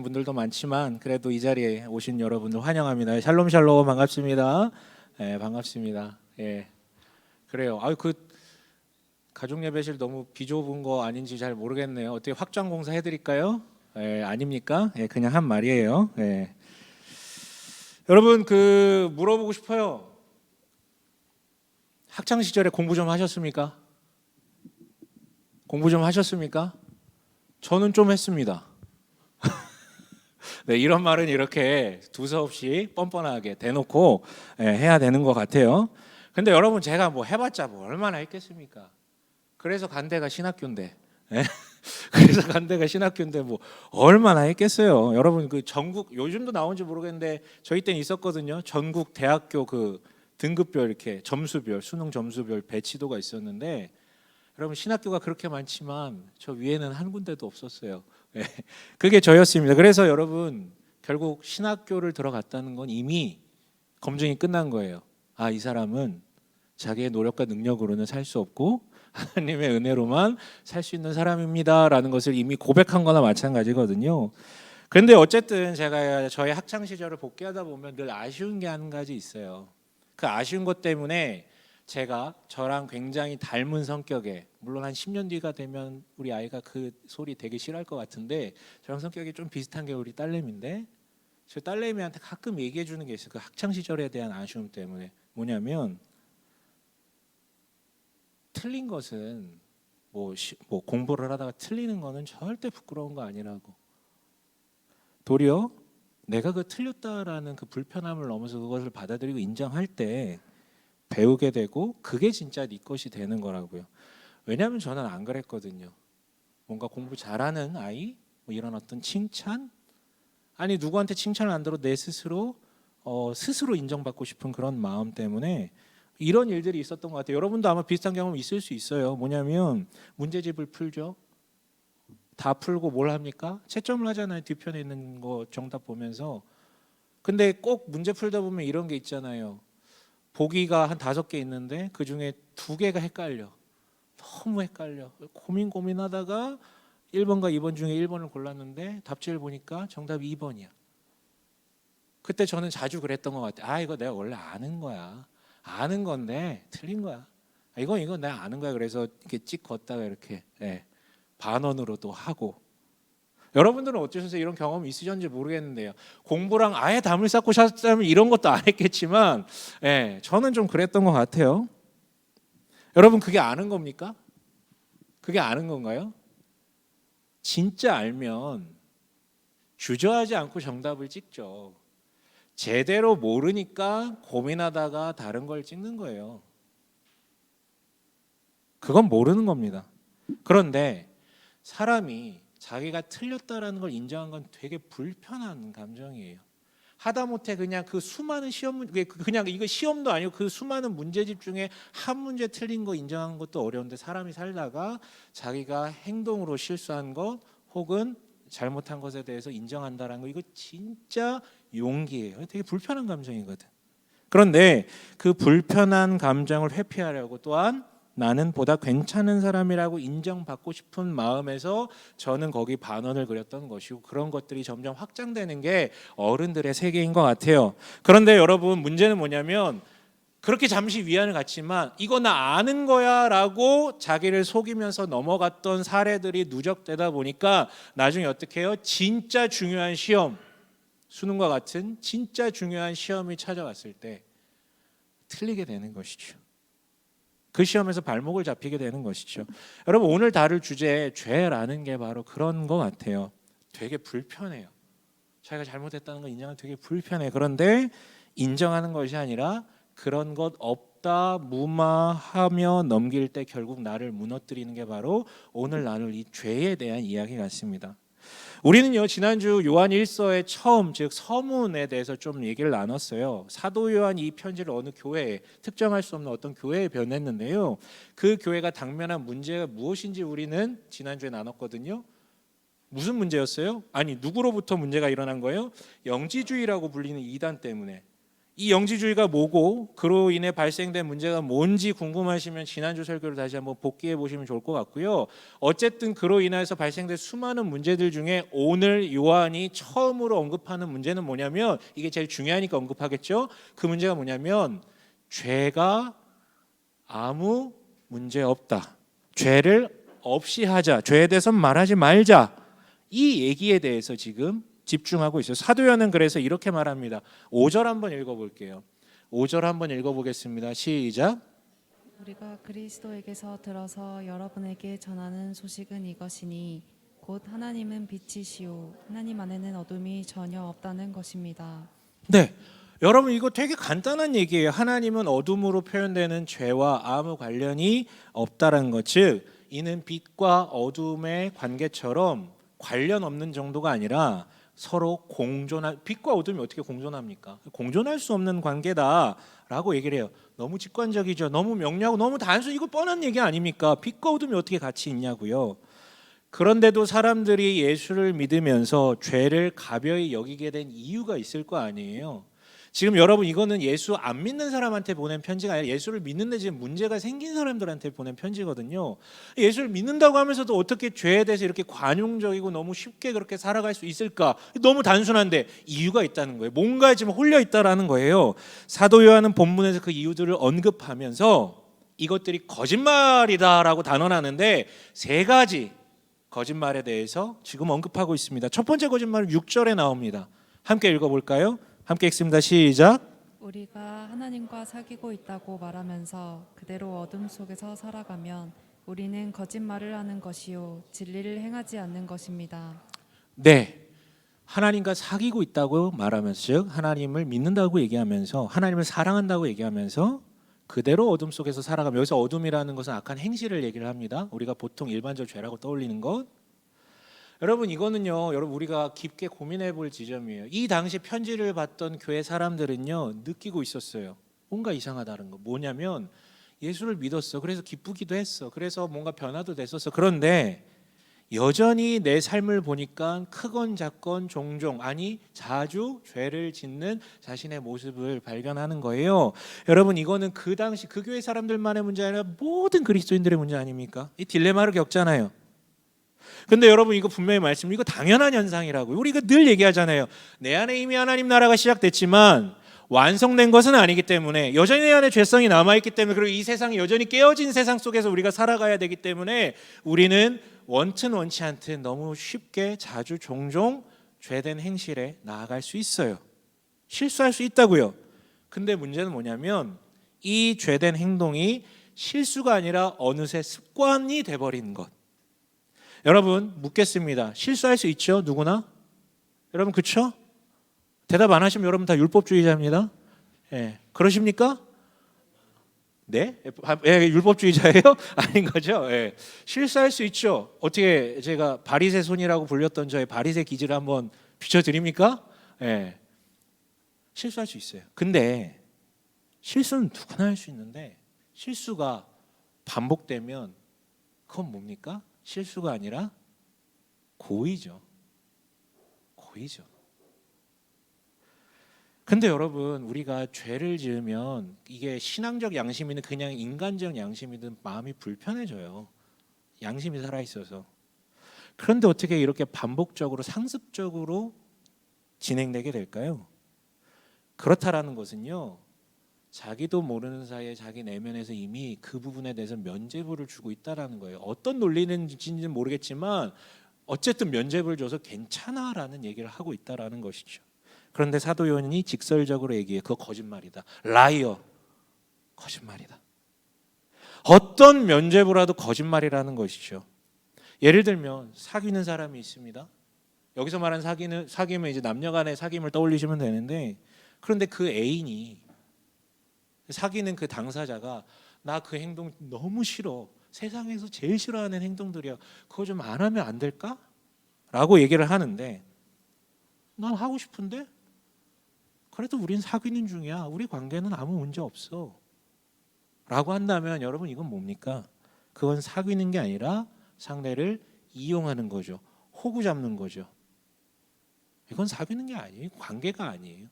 분들도 많지만 그래도 이 자리에 오신 여러분들 환영합니다. 샬롬 샬롬 반갑습니다. 반갑습니다. 그래요. 그 가족 예배실 너무 비좁은 거 아닌지 잘 모르겠네요. 어떻게 확장 공사 해드릴까요? 아닙니까? 그냥 한 말이에요. 여러분 물어보고 싶어요. 학창 시절에 공부 좀 하셨습니까? 공부 좀 하셨습니까? 저는 좀 했습니다. 이런 말은 이렇게 두서없이 뻔뻔하게 대놓고 해야 되는 것 같아요. 근데 여러분 제가 뭐 해봤자 뭐 얼마나 했겠습니까? 그래서 간대가 신학교인데, 그래서 간대가 신학교인데 뭐 얼마나 했겠어요. 여러분 전국 요즘도 나온지 모르겠는데 저희 때는 있었거든요. 전국 대학교 등급별 이렇게 점수별 수능 점수별 배치도가 있었는데 여러분 신학교가 그렇게 많지만 저 위에는 한 군데도 없었어요. 그게 저였습니다. 그래서 여러분 결국 신학교를 들어갔다는 건 이미 검증이 끝난 거예요. 이 사람은 자기의 노력과 능력으로는 살 수 없고 하나님의 은혜로만 살 수 있는 사람입니다라는 것을 이미 고백한 거나 마찬가지거든요. 그런데 어쨌든 제가 저의 학창 시절을 복귀하다 보면 늘 아쉬운 게 한 가지 있어요. 그 아쉬운 것 때문에 제가 저랑 굉장히 닮은 성격에, 물론 한 10년 뒤가 되면 우리 아이가 그 소리 되게 싫어할 것 같은데 저랑 성격이 좀 비슷한 게 우리 딸내미인데, 저 딸내미한테 가끔 얘기해 주는 게 있어요. 그 학창 시절에 대한 아쉬움 때문에. 뭐냐면 틀린 것은 뭐 공부를 하다가 틀리는 거는 절대 부끄러운 거 아니라고. 도리어 내가 틀렸다라는 그 불편함을 넘어서 그것을 받아들이고 인정할 때 배우게 되고 그게 진짜 네 것이 되는 거라고요. 왜냐하면 저는 안 그랬거든요. 뭔가 공부 잘하는 아이, 뭐 이런 어떤 칭찬, 아니 누구한테 칭찬을 안 들어도 내 스스로 스스로 인정받고 싶은 그런 마음 때문에 이런 일들이 있었던 것 같아요. 여러분도 아마 비슷한 경험 있을 수 있어요. 뭐냐면 문제집을 풀죠. 다 풀고 뭘 합니까? 채점을 하잖아요. 뒤편에 있는 거 정답 보면서. 근데 꼭 문제 풀다 보면 이런 게 있잖아요. 보기가 한 5개 있는데 그중에 2개가 헷갈려. 너무 헷갈려. 고민하다가 1번과 2번 중에 1번을 골랐는데 답지를 보니까 정답이 2번이야. 그때 저는 자주 그랬던 것 같아요. 이거 내가 원래 아는 거야. 아는 건데 틀린 거야. 이건 내가 아는 거야. 그래서 이렇게 찍 걷다가 이렇게 반원으로도 하고. 여러분들은 어떠셔서 이런 경험이 있으셨는지 모르겠는데요. 공부랑 아예 담을 쌓고 셨다면 이런 것도 안 했겠지만 저는 좀 그랬던 것 같아요. 여러분 그게 아는 겁니까? 그게 아는 건가요? 진짜 알면 주저하지 않고 정답을 찍죠. 제대로 모르니까 고민하다가 다른 걸 찍는 거예요. 그건 모르는 겁니다. 그런데 사람이 자기가 틀렸다라는 걸 인정한 건 되게 불편한 감정이에요. 하다못해 그냥 그 수많은 그냥 이거 시험도 아니고 그 수많은 문제집 중에 한 문제 틀린 거 인정한 것도 어려운데 사람이 살다가 자기가 행동으로 실수한 것 혹은 잘못한 것에 대해서 인정한다라는 거, 이거 진짜 용기예요. 되게 불편한 감정이거든. 그런데 그 불편한 감정을 회피하려고 또한 나는 보다 괜찮은 사람이라고 인정받고 싶은 마음에서 저는 거기 반원을 그렸던 것이고, 그런 것들이 점점 확장되는 게 어른들의 세계인 것 같아요. 그런데 여러분 문제는 뭐냐면 그렇게 잠시 위안을 갖지만 이거 나 아는 거야 라고 자기를 속이면서 넘어갔던 사례들이 누적되다 보니까 나중에 어떻게 해요? 진짜 중요한 시험, 수능과 같은 진짜 중요한 시험이 찾아왔을 때 틀리게 되는 것이죠. 그 시험에서 발목을 잡히게 되는 것이죠. 여러분 오늘 다룰 주제 죄라는 게 바로 그런 것 같아요. 되게 불편해요. 자기가 잘못했다는 걸 인정하면 되게 불편해. 그런데 인정하는 것이 아니라 그런 것 없다 무마하며 넘길 때 결국 나를 무너뜨리는 게 바로 오늘 나눌 이 죄에 대한 이야기 같습니다. 우리는요 지난주 요한 1서의 처음, 즉 서문에 대해서 좀 얘기를 나눴어요. 사도 요한이 이 편지를 어느 교회에, 특정할 수 없는 어떤 교회에 보냈는데요, 그 교회가 당면한 문제가 무엇인지 우리는 지난주에 나눴거든요. 무슨 문제였어요? 누구로부터 문제가 일어난 거예요? 영지주의라고 불리는 이단 때문에. 이 영지주의가 뭐고 그로 인해 발생된 문제가 뭔지 궁금하시면 지난주 설교를 다시 한번 복기해 보시면 좋을 것 같고요. 어쨌든 그로 인해서 발생된 수많은 문제들 중에 오늘 요한이 처음으로 언급하는 문제는 뭐냐면, 이게 제일 중요하니까 언급하겠죠. 그 문제가 뭐냐면 죄가 아무 문제 없다. 죄를 없이 하자. 죄에 대해서 말하지 말자. 이 얘기에 대해서 지금 집중하고 있어요. 사도 요한은 그래서 이렇게 말합니다. 5절 한번 읽어볼게요. 5절 한번 읽어보겠습니다. 시작. 우리가 그리스도에게서 들어서 여러분에게 전하는 소식은 이것이니 곧 하나님은 빛이시오 하나님 안에는 어둠이 전혀 없다는 것입니다. 네, 여러분 이거 되게 간단한 얘기예요. 하나님은 어둠으로 표현되는 죄와 아무 관련이 없다는 것, 즉 이는 빛과 어둠의 관계처럼 관련 없는 정도가 아니라 서로 공존한, 빛과 어둠이 어떻게 공존합니까? 공존할 수 없는 관계다라고 얘기를 해요. 너무 직관적이죠. 너무 명료하고 너무 단순, 이거 뻔한 얘기 아닙니까? 빛과 어둠이 어떻게 같이 있냐고요. 그런데도 사람들이 예수를 믿으면서 죄를 가벼이 여기게 된 이유가 있을 거 아니에요. 지금 여러분 이거는 예수 안 믿는 사람한테 보낸 편지가 아니라 예수를 믿는데 지금 문제가 생긴 사람들한테 보낸 편지거든요. 예수를 믿는다고 하면서도 어떻게 죄에 대해서 이렇게 관용적이고 너무 쉽게 그렇게 살아갈 수 있을까? 너무 단순한데 이유가 있다는 거예요. 뭔가 지금 홀려 있다라는 거예요. 사도 요한은 본문에서 그 이유들을 언급하면서 이것들이 거짓말이다라고 단언하는데 세 가지 거짓말에 대해서 지금 언급하고 있습니다. 첫 번째 거짓말은 6절에 나옵니다. 함께 읽어볼까요? 함께 읽습니다. 시작. 우리가 하나님과 사귀고 있다고 말하면서 그대로 어둠 속에서 살아가면 우리는 거짓말을 하는 것이요 진리를 행하지 않는 것입니다. 네, 하나님과 사귀고 있다고 말하면서, 즉 하나님을 믿는다고 얘기하면서 하나님을 사랑한다고 얘기하면서 그대로 어둠 속에서 살아가면, 여기서 어둠이라는 것은 악한 행실을 얘기를 합니다. 우리가 보통 일반적 죄라고 떠올리는 것. 여러분 이거는요, 여러분 우리가 깊게 고민해 볼 지점이에요. 이 당시 편지를 받던 교회 사람들은요 느끼고 있었어요. 뭔가 이상하다는 거. 뭐냐면 예수를 믿었어. 그래서 기쁘기도 했어. 그래서 뭔가 변화도 됐었어. 그런데 여전히 내 삶을 보니까 크건 작건 종종, 아니 자주 죄를 짓는 자신의 모습을 발견하는 거예요. 여러분 이거는 그 당시 그 교회 사람들만의 문제 아니라 모든 그리스도인들의 문제 아닙니까? 이 딜레마를 겪잖아요. 근데 여러분 이거 분명히 말씀, 이거 당연한 현상이라고요. 우리가 늘 얘기하잖아요. 내 안에 이미 하나님 나라가 시작됐지만 완성된 것은 아니기 때문에 여전히 내 안에 죄성이 남아있기 때문에, 그리고 이 세상이 여전히 깨어진 세상 속에서 우리가 살아가야 되기 때문에 우리는 원튼 원치 않든 너무 쉽게 자주 종종 죄된 행실에 나아갈 수 있어요. 실수할 수 있다고요. 근데 문제는 뭐냐면 이 죄된 행동이 실수가 아니라 어느새 습관이 돼버린 것. 여러분 묻겠습니다. 실수할 수 있죠? 누구나? 여러분 그렇죠? 대답 안 하시면 여러분 다 율법주의자입니다. 예, 그러십니까? 네? 율법주의자예요? 아닌 거죠? 예. 실수할 수 있죠. 어떻게 제가 바리새 손이라고 불렸던 저의 바리새 기질을 한번 비춰드립니까? 예. 실수할 수 있어요. 근데 실수는 누구나 할 수 있는데 실수가 반복되면 그건 뭡니까? 실수가 아니라 고의죠. 고의죠. 근데 여러분 우리가 죄를 지으면 이게 신앙적 양심이든 그냥 인간적 양심이든 마음이 불편해져요. 양심이 살아있어서. 그런데 어떻게 이렇게 반복적으로 상습적으로 진행되게 될까요? 그렇다라는 것은요, 자기도 모르는 사이에 자기 내면에서 이미 그 부분에 대해서 면죄부를 주고 있다라는 거예요. 어떤 논리는지는 모르겠지만 어쨌든 면죄부를 줘서 괜찮아라는 얘기를 하고 있다라는 것이죠. 그런데 사도 요한이 직설적으로 얘기해. 그거 거짓말이다. 라이어. 거짓말이다. 어떤 면죄부라도 거짓말이라는 것이죠. 예를 들면 사귀는 사람이 있습니다. 여기서 말하는 사귀면 이제 남녀간의 사귐을 떠올리시면 되는데, 그런데 그 애인이, 사귀는 그 당사자가 나 그 행동 너무 싫어. 세상에서 제일 싫어하는 행동들이야. 그거 좀 안 하면 안 될까? 라고 얘기를 하는데, 난 하고 싶은데? 그래도 우린 사귀는 중이야. 우리 관계는 아무 문제 없어. 라고 한다면 여러분 이건 뭡니까? 그건 사귀는 게 아니라 상대를 이용하는 거죠. 호구 잡는 거죠. 이건 사귀는 게 아니에요. 관계가 아니에요.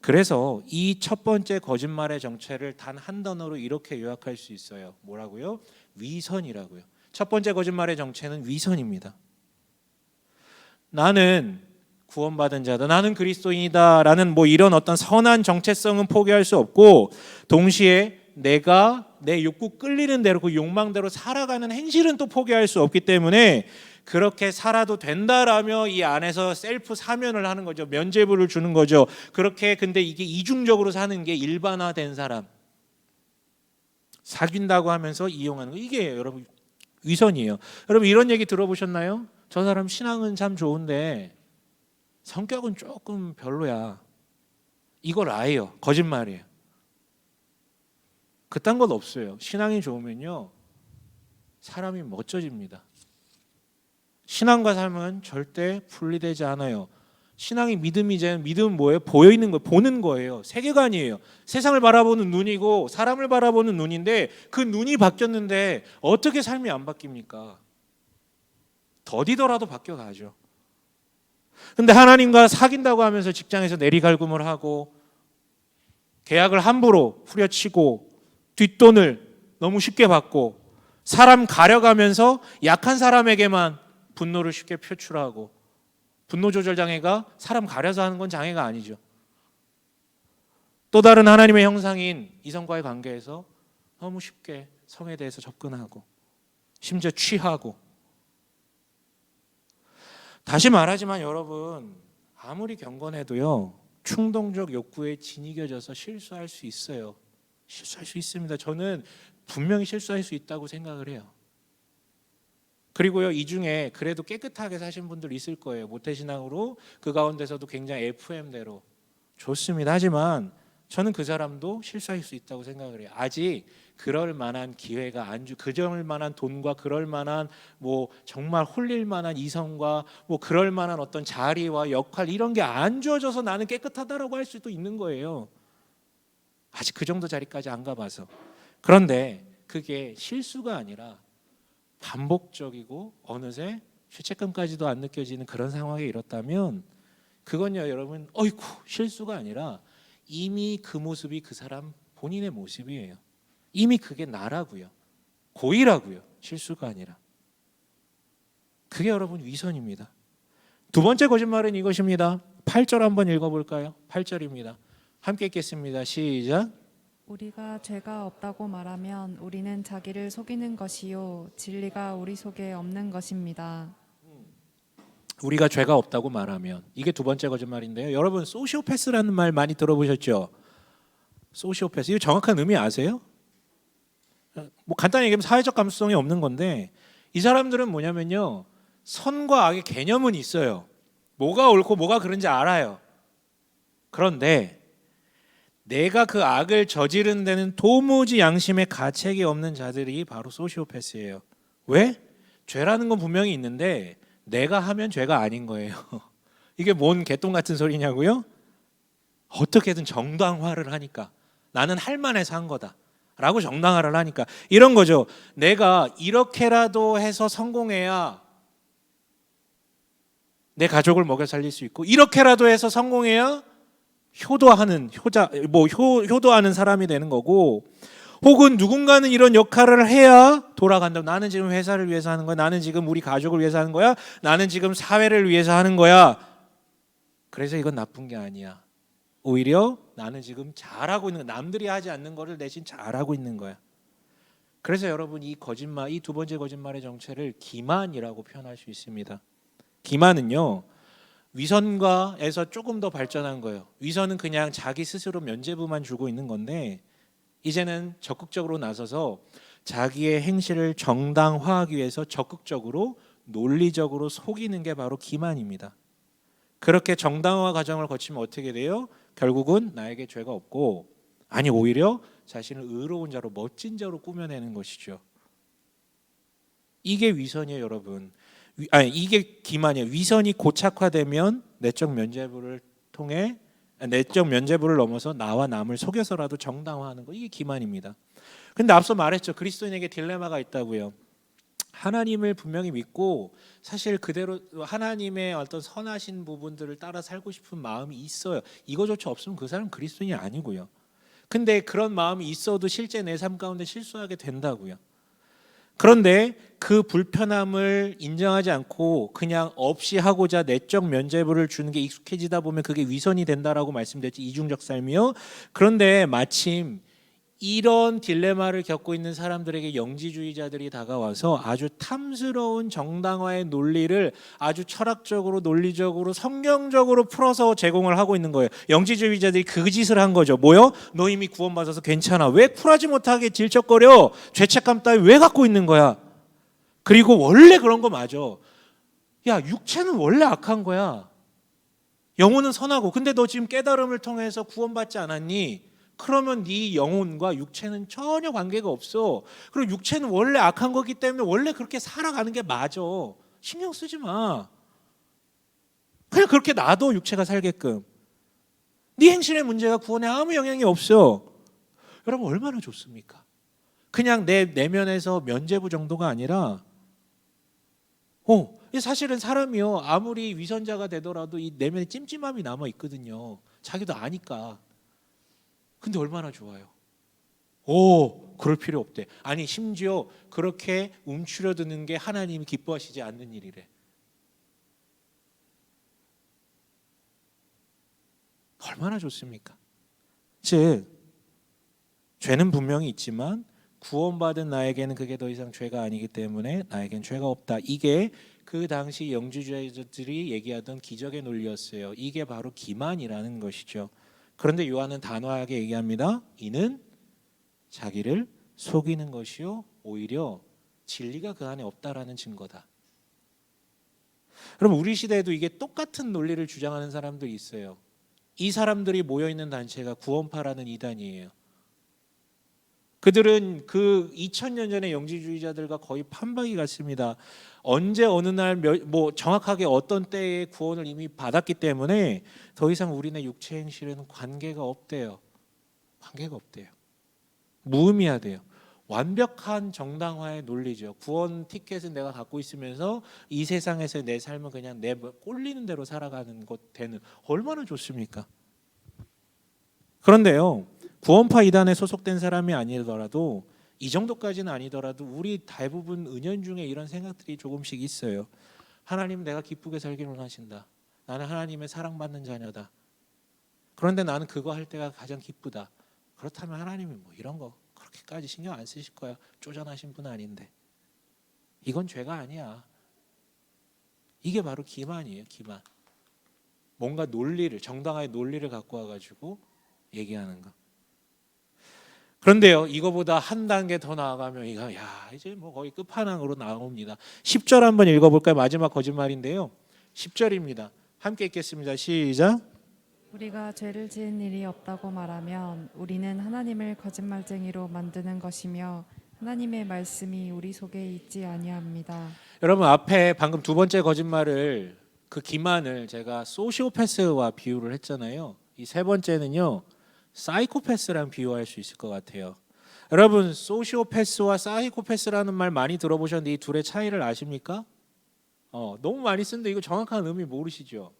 그래서 이 첫 번째 거짓말의 정체를 단 한 단어로 이렇게 요약할 수 있어요. 뭐라고요? 위선이라고요. 첫 번째 거짓말의 정체는 위선입니다. 나는 구원받은 자다, 나는 그리스도인이다라는 뭐 이런 어떤 선한 정체성은 포기할 수 없고, 동시에 내가 내 욕구 끌리는 대로 그 욕망대로 살아가는 행실은 또 포기할 수 없기 때문에 그렇게 살아도 된다라며 이 안에서 셀프 사면을 하는 거죠. 면죄부를 주는 거죠. 그렇게 근데 이게 이중적으로 사는 게 일반화된 사람, 사귄다고 하면서 이용하는 거, 이게 여러분 위선이에요. 여러분 이런 얘기 들어보셨나요? 저 사람 신앙은 참 좋은데 성격은 조금 별로야. 이걸 아예요. 거짓말이에요. 그딴 건 없어요. 신앙이 좋으면요 사람이 멋져집니다. 신앙과 삶은 절대 분리되지 않아요. 신앙이 믿음이잖아요. 믿음은 뭐예요? 보여있는 거예요. 보는 거예요. 세계관이에요. 세상을 바라보는 눈이고 사람을 바라보는 눈인데, 그 눈이 바뀌었는데 어떻게 삶이 안 바뀝니까? 더디더라도 바뀌어가죠. 근데 하나님과 사귄다고 하면서 직장에서 내리갈굼을 하고 계약을 함부로 후려치고 뒷돈을 너무 쉽게 받고 사람 가려가면서 약한 사람에게만 분노를 쉽게 표출하고, 분노 조절 장애가 사람 가려서 하는 건 장애가 아니죠. 또 다른 하나님의 형상인 이성과의 관계에서 너무 쉽게 성에 대해서 접근하고 심지어 취하고. 다시 말하지만 여러분, 아무리 경건해도요 충동적 욕구에 짓이겨져서 실수할 수 있어요. 실수할 수 있습니다. 저는 분명히 실수할 수 있다고 생각을 해요. 그리고요 이 중에 그래도 깨끗하게 사신 분들 있을 거예요. 모태신앙으로 그 가운데서도 굉장히 FM대로 좋습니다. 하지만 저는 그 사람도 실수할 수 있다고 생각을 해요. 아직 그럴 만한 기회가 안 주, 그럴 만한 돈과 그럴 만한 뭐 정말 홀릴 만한 이성과 뭐 그럴 만한 어떤 자리와 역할, 이런 게 안 주어져서 나는 깨끗하다라고 할 수도 있는 거예요. 아직 그 정도 자리까지 안 가봐서. 그런데 그게 실수가 아니라 반복적이고 어느새 죄책감까지도 안 느껴지는 그런 상황에 이렇다면, 그건요 여러분 어이쿠 실수가 아니라 이미 그 모습이 그 사람 본인의 모습이에요. 이미 그게 나라고요. 고의라고요. 실수가 아니라. 그게 여러분 위선입니다. 두 번째 거짓말은 이것입니다. 8절 한번 읽어볼까요? 8절입니다. 함께 읽겠습니다. 시작. 우리가 죄가 없다고 말하면 우리는 자기를 속이는 것이요 진리가 우리 속에 없는 것입니다. 우리가 죄가 없다고 말하면, 이게 두 번째 거짓말인데요. 여러분 소시오패스라는 말 많이 들어보셨죠? 소시오패스, 이거 정확한 의미 아세요? 뭐 간단히 얘기하면 사회적 감수성이 없는 건데, 이 사람들은 뭐냐면요 선과 악의 개념은 있어요. 뭐가 옳고 뭐가 그른지 알아요. 그런데 내가 그 악을 저지른 데는 도무지 양심의 가책이 없는 자들이 바로 소시오패스예요. 왜? 죄라는 건 분명히 있는데 내가 하면 죄가 아닌 거예요. 이게 뭔 개똥 같은 소리냐고요? 어떻게든 정당화를 하니까, 나는 할 만해서 한 거다 라고 정당화를 하니까 이런 거죠. 내가 이렇게라도 해서 성공해야 내 가족을 먹여 살릴 수 있고, 이렇게라도 해서 성공해야 효도하는 사람이 되는 거고, 혹은 누군가는 이런 역할을 해야 돌아간다. 나는 지금 회사를 위해서 하는 거야. 나는 지금 우리 가족을 위해서 하는 거야. 나는 지금 사회를 위해서 하는 거야. 그래서 이건 나쁜 게 아니야. 오히려 나는 지금 잘하고 있는 거야. 남들이 하지 않는 거를 대신 잘하고 있는 거야. 그래서 여러분 이 거짓말, 이 두 번째 거짓말의 정체를 기만이라고 표현할 수 있습니다. 기만은요 위선과에서 조금 더 발전한 거예요. 위선은 그냥 자기 스스로 면죄부만 주고 있는 건데, 이제는 적극적으로 나서서 자기의 행실을 정당화하기 위해서 적극적으로 논리적으로 속이는 게 바로 기만입니다. 그렇게 정당화 과정을 거치면 어떻게 돼요? 결국은 나에게 죄가 없고, 아니 오히려 자신을 의로운 자로 멋진 자로 꾸며내는 것이죠. 이게 위선이에요 여러분. 이게 기만이에요. 위선이 고착화되면 내적 면죄부를 통해, 내적 면죄부를 넘어서 나와 남을 속여서라도 정당화하는 거, 이게 기만입니다. 근데 앞서 말했죠. 그리스도인에게 딜레마가 있다고요. 하나님을 분명히 믿고 사실 그대로 하나님의 어떤 선하신 부분들을 따라 살고 싶은 마음이 있어요. 이거조차 없으면 그 사람 그리스도인이 아니고요. 근데 그런 마음이 있어도 실제 내 삶 가운데 실수하게 된다고요. 그런데 그 불편함을 인정하지 않고 그냥 없이 하고자 내적 면죄부를 주는 게 익숙해지다 보면 그게 위선이 된다라고 말씀드렸지, 이중적 삶이요. 그런데 마침 이런 딜레마를 겪고 있는 사람들에게 영지주의자들이 다가와서 아주 탐스러운 정당화의 논리를 아주 철학적으로 논리적으로 성경적으로 풀어서 제공을 하고 있는 거예요. 영지주의자들이 그 짓을 한 거죠. 뭐요? 너 이미 구원받아서 괜찮아. 왜 쿨하지 못하게 질척거려? 죄책감 따위 왜 갖고 있는 거야? 그리고 원래 그런 거 맞아. 야, 육체는 원래 악한 거야. 영혼은 선하고. 근데 너 지금 깨달음을 통해서 구원받지 않았니? 그러면 네 영혼과 육체는 전혀 관계가 없어. 그리고 육체는 원래 악한 거기 때문에 원래 그렇게 살아가는 게 맞아. 신경 쓰지 마. 그냥 그렇게 놔둬, 육체가 살게끔. 네 행실의 문제가 구원에 아무 영향이 없어. 여러분 얼마나 좋습니까? 그냥 내 내면에서 면죄부 정도가 아니라 사실은 사람이요, 아무리 위선자가 되더라도 이 내면에 찜찜함이 남아 있거든요. 자기도 아니까. 근데 얼마나 좋아요. 그럴 필요 없대. 아니 심지어 그렇게 움츠려드는 게 하나님이 기뻐하시지 않는 일이래. 얼마나 좋습니까? 즉 죄는 분명히 있지만 구원받은 나에게는 그게 더 이상 죄가 아니기 때문에 나에겐 죄가 없다. 이게 그 당시 영지주의자들이 얘기하던 기적의 논리였어요. 이게 바로 기만이라는 것이죠. 그런데 요한은 단호하게 얘기합니다. 이는 자기를 속이는 것이요 오히려 진리가 그 안에 없다라는 증거다. 그럼 우리 시대에도 이게 똑같은 논리를 주장하는 사람들이 있어요. 이 사람들이 모여있는 단체가 구원파라는 이단이에요. 그들은 그 2000년 전의 영지주의자들과 거의 판박이 같습니다. 언제 어느 날 정확하게 어떤 때에 구원을 이미 받았기 때문에 더 이상 우리네 육체 행실에는 관계가 없대요. 관계가 없대요. 무의미하대요. 완벽한 정당화의 논리죠. 구원 티켓은 내가 갖고 있으면서 이 세상에서 내 삶은 그냥 내 꼴리는 대로 살아가는 것 되는, 얼마나 좋습니까? 그런데요, 구원파 이단에 소속된 사람이 아니더라도 이 정도까지는 아니더라도 우리 대부분 은연중에 이런 생각들이 조금씩 있어요. 하나님, 내가 기쁘게 살기를 원하신다. 나는 하나님의 사랑받는 자녀다. 그런데 나는 그거 할 때가 가장 기쁘다. 그렇다면 하나님이 뭐 이런 거 그렇게까지 신경 안 쓰실 거야. 쪼잔하신 분 아닌데. 이건 죄가 아니야. 이게 바로 기만이에요. 기만. 뭔가 논리를, 정당화의 논리를 갖고 와가지고 얘기하는 거. 그런데요, 이거보다 한 단계 더 나아가면 이제 뭐 거의 끝판왕으로 나옵니다. 10절 한번 읽어볼까요? 마지막 거짓말인데요. 10절입니다. 함께 읽겠습니다. 시작. 우리가 죄를 지은 일이 없다고 말하면 우리는 하나님을 거짓말쟁이로 만드는 것이며 하나님의 말씀이 우리 속에 있지 아니합니다. 여러분, 앞에 방금 두 번째 거짓말을, 그 기만을 제가 소시오패스와 비유를 했잖아요. 이 세 번째는요, 사이코패스랑 비유할 수 있을 것 같아요. 여러분, 소시오패스와 사이코패스라는 말 많이 들어보셨는데 이 둘의 차이를 아십니까? 너무 많이 쓰는데 이거 정확한 의미 모르시죠?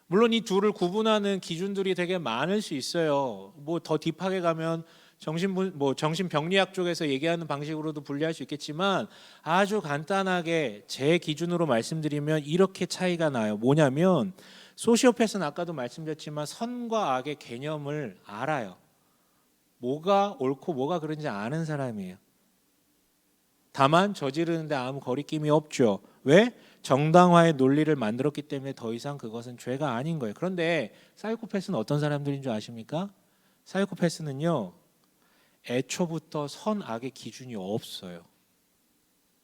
물론 이 둘을 구분하는 기준들이 되게 많을 수 있어요. 뭐 더 딥하게 가면 정신병리학 쪽에서 얘기하는 방식으로도 분리할 수 있겠지만 아주 간단하게 제 기준으로 말씀드리면 이렇게 차이가 나요. 뭐냐면 소시오패스는 아까도 말씀드렸지만 선과 악의 개념을 알아요. 뭐가 옳고 뭐가 그른지 아는 사람이에요. 다만 저지르는데 아무 거리낌이 없죠. 왜? 정당화의 논리를 만들었기 때문에 더 이상 그것은 죄가 아닌 거예요. 그런데 사이코패스는 어떤 사람들인 줄 아십니까? 사이코패스는요, 애초부터 선악의 기준이 없어요.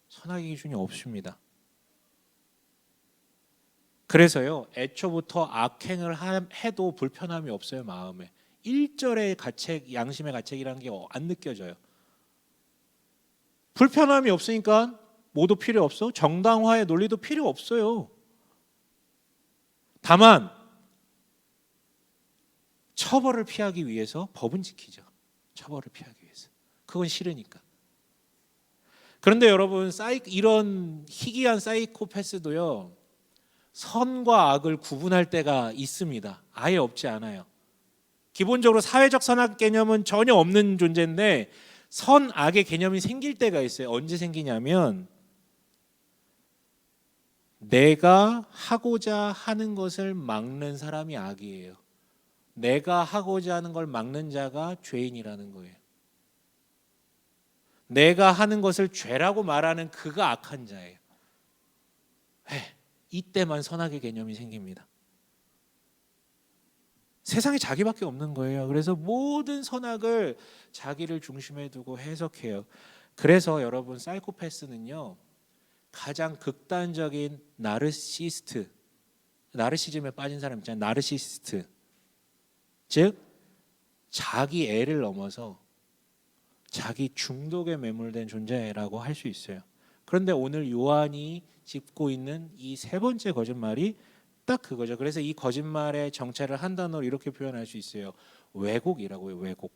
선악의 기준이 없습니다. 그래서요, 애초부터 악행을 해도 불편함이 없어요. 마음에 일절의 가책, 양심의 가책이라는 게 안 느껴져요. 불편함이 없으니까 뭐도 필요 없어. 정당화의 논리도 필요 없어요. 다만 처벌을 피하기 위해서 법은 지키죠. 처벌을 피하기 위해서. 그건 싫으니까. 그런데 여러분 이런 희귀한 사이코패스도요, 선과 악을 구분할 때가 있습니다. 아예 없지 않아요. 기본적으로 사회적 선악 개념은 전혀 없는 존재인데 선, 악의 개념이 생길 때가 있어요. 언제 생기냐면 내가 하고자 하는 것을 막는 사람이 악이에요. 내가 하고자 하는 걸 막는 자가 죄인이라는 거예요. 내가 하는 것을 죄라고 말하는 그가 악한 자예요. 이때만 선악의 개념이 생깁니다. 세상에 자기밖에 없는 거예요. 그래서 모든 선악을 자기를 중심에 두고 해석해요. 그래서 여러분 사이코패스는요, 가장 극단적인 나르시즘에 빠진 사람 있잖아요. 나르시스트. 즉 자기 애를 넘어서 자기 중독에 매몰된 존재라고 할 수 있어요. 그런데 오늘 요한이 짚고 있는 이 세 번째 거짓말이 딱 그거죠. 그래서 이 거짓말의 정체를 한 단어로 이렇게 표현할 수 있어요. 왜곡이라고요. 왜곡.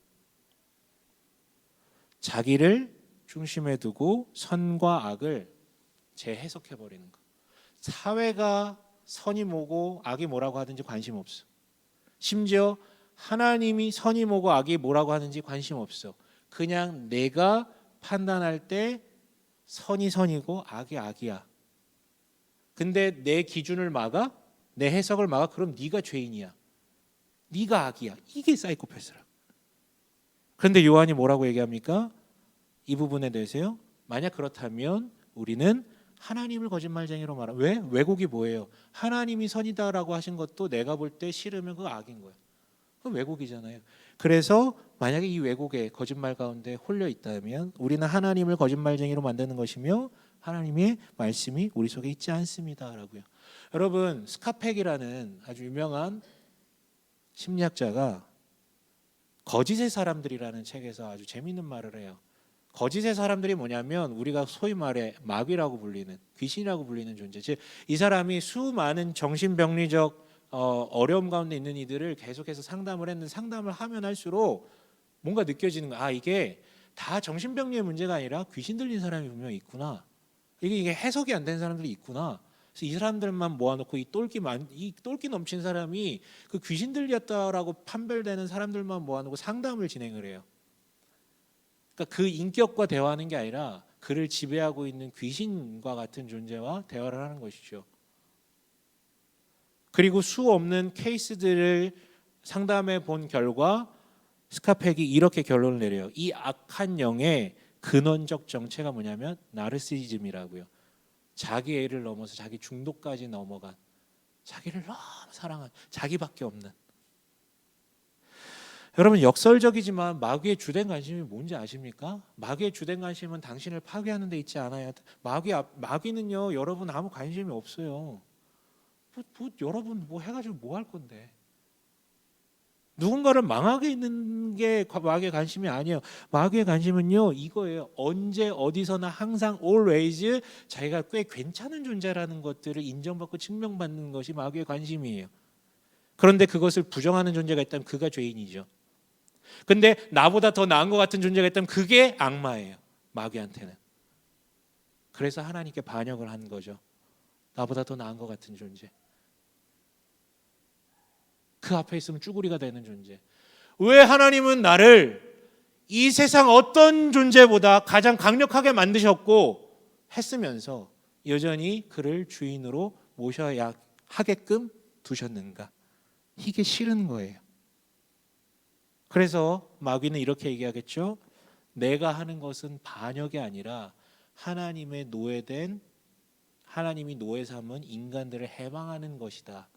자기를 중심에 두고 선과 악을 재해석해 버리는 거. 사회가 선이 뭐고 악이 뭐라고 하든지 관심 없어. 심지어 하나님이 선이 뭐고 악이 뭐라고 하는지 관심 없어. 그냥 내가 판단할 때 선이 선이고 악이 악이야. 근데 내 기준을 막아? 내 해석을 막아? 그럼 네가 죄인이야. 네가 악이야. 이게 사이코패스라. 그런데 요한이 뭐라고 얘기합니까? 이 부분에 대해서요. 만약 그렇다면 우리는 하나님을 거짓말쟁이로 말하. 왜? 왜곡이 뭐예요? 하나님이 선이다라고 하신 것도 내가 볼 때 싫으면 그거 악인 거예요. 그건 왜곡이잖아요. 그래서 만약에 이 왜곡의 거짓말 가운데 홀려 있다면 우리는 하나님을 거짓말쟁이로 만드는 것이며 하나님의 말씀이 우리 속에 있지 않습니다라고요. 여러분 스카펙이라는 아주 유명한 심리학자가 거짓의 사람들이라는 책에서 아주 재미있는 말을 해요. 거짓의 사람들이 뭐냐면 우리가 소위 말해 마귀라고 불리는, 귀신이라고 불리는 존재. 즉 이 사람이 수많은 정신병리적 어려움 가운데 있는 이들을 계속해서 상담을 했는데 상담을 하면 할수록 뭔가 느껴지는 거야. 이게 다 정신병리의 문제가 아니라 귀신 들린 사람이 분명히 있구나. 이게 해석이 안 되는 사람들이 있구나. 그래서 이 사람들만 모아놓고 이 똘끼 넘친 사람이 그 귀신 들렸다라고 판별되는 사람들만 모아놓고 상담을 진행을 해요. 그러니까 그 인격과 대화하는 게 아니라 그를 지배하고 있는 귀신과 같은 존재와 대화를 하는 것이죠. 그리고 수 없는 케이스들을 상담해 본 결과 스카펙이 이렇게 결론을 내려요. 이 악한 영의 근원적 정체가 뭐냐면 나르시즘이라고요. 자기 애를 넘어서 자기 중독까지 넘어간, 자기를 너무 사랑한, 자기밖에 없는. 여러분 역설적이지만 마귀의 주된 관심이 뭔지 아십니까? 마귀의 주된 관심은 당신을 파괴하는 데 있지 않아요. 마귀는요 여러분 아무 관심이 없어요. 여러분 뭐 해가지고 뭐 할 건데? 누군가를 망하게 있는 게 마귀의 관심이 아니에요. 마귀의 관심은요 이거예요. 언제 어디서나 항상 always 자기가 꽤 괜찮은 존재라는 것들을 인정받고 증명받는 것이 마귀의 관심이에요. 그런데 그것을 부정하는 존재가 있다면 그가 죄인이죠. 근데 나보다 더 나은 것 같은 존재가 있다면 그게 악마예요. 마귀한테는. 그래서 하나님께 반역을 한 거죠. 나보다 더 나은 것 같은 존재. 그 앞에 있으면 쭈구리가 되는 존재. 왜 하나님은 나를 이 세상 어떤 존재보다 가장 강력하게 만드셨고 했으면서 여전히 그를 주인으로 모셔야 하게끔 두셨는가? 이게 싫은 거예요. 그래서 마귀는 이렇게 얘기하겠죠. 내가 하는 것은 반역이 아니라 하나님의 노예된, 하나님이 노예 삼은 인간들을 해방하는 것이다.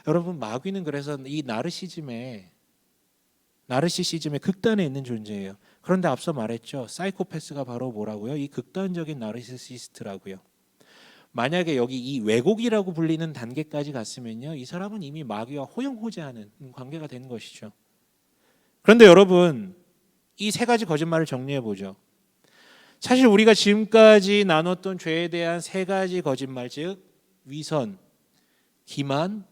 여러분 마귀는 그래서 이 나르시즘의 극단에 있는 존재예요. 그런데 앞서 말했죠. 사이코패스가 바로 뭐라고요? 이 극단적인 나르시시스트라고요. 만약에 여기 이 왜곡이라고 불리는 단계까지 갔으면요, 이 사람은 이미 마귀와 호영호재하는 관계가 되는 것이죠. 그런데 여러분, 이 세 가지 거짓말을 정리해 보죠. 사실 우리가 지금까지 나눴던 죄에 대한 세 가지 거짓말, 즉 위선, 기만,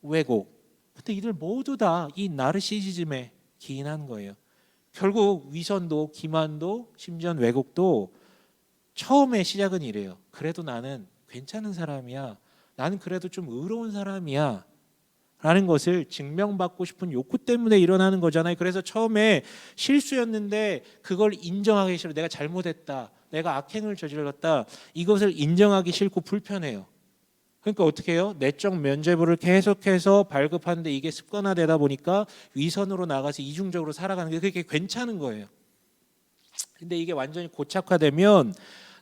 왜곡. 근데 이들 모두 다 이 나르시시즘에 기인한 거예요. 결국 위선도 기만도 심지어 왜곡도 처음에 시작은 이래요. 그래도 나는 괜찮은 사람이야. 나는 그래도 좀 의로운 사람이야. 라는 것을 증명받고 싶은 욕구 때문에 일어나는 거잖아요. 그래서 처음에 실수였는데 그걸 인정하기 싫어. 내가 잘못했다. 내가 악행을 저질렀다. 이것을 인정하기 싫고 불편해요. 그러니까 어떻게 해요? 내적 면죄부를 계속해서 발급하는데 이게 습관화되다 보니까 위선으로 나가서 이중적으로 살아가는 게 그게 괜찮은 거예요. 근데 이게 완전히 고착화되면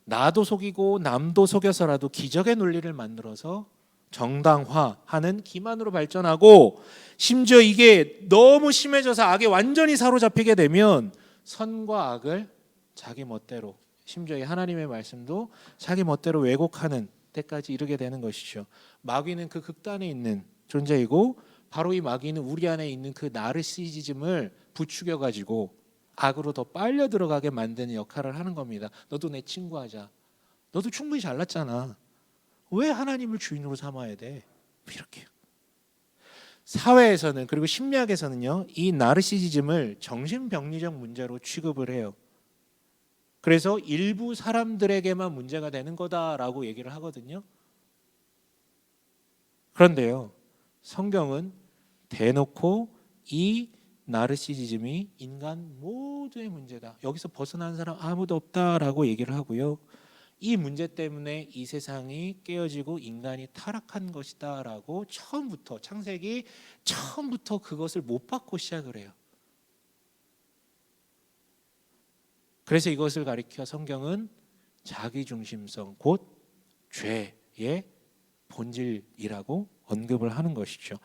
나도 속이고 남도 속여서라도 기적의 논리를 만들어서 정당화하는 기만으로 발전하고, 심지어 이게 너무 심해져서 악에 완전히 사로잡히게 되면 선과 악을 자기 멋대로, 심지어 이 하나님의 말씀도 자기 멋대로 왜곡하는 때까지 이르게 되는 것이죠. 마귀는 그 극단에 있는 존재이고, 바로 이 마귀는 우리 안에 있는 그 나르시시즘을 부추겨 가지고 악으로 더 빨려 들어가게 만드는 역할을 하는 겁니다. 너도 내 친구 하자. 너도 충분히 잘났잖아. 왜 하나님을 주인으로 삼아야 돼? 이렇게요. 사회에서는, 그리고 심리학에서는요, 이 나르시시즘을 정신병리적 문제로 취급을 해요. 그래서 일부 사람들에게만 문제가 되는 거다라고 얘기를 하거든요. 그런데요, 성경은 대놓고 이 나르시시즘이 인간 모두의 문제다. 여기서 벗어난 사람 아무도 없다라고 얘기를 하고요. 이 문제 때문에 이 세상이 깨어지고 인간이 타락한 것이다라고 처음부터, 창세기 처음부터 그것을 못 받고 시작을 해요. 그래서 이것을 가리켜 성경은 자기중심성, 곧 죄의 본질이라고 언급을 하는 것이죠.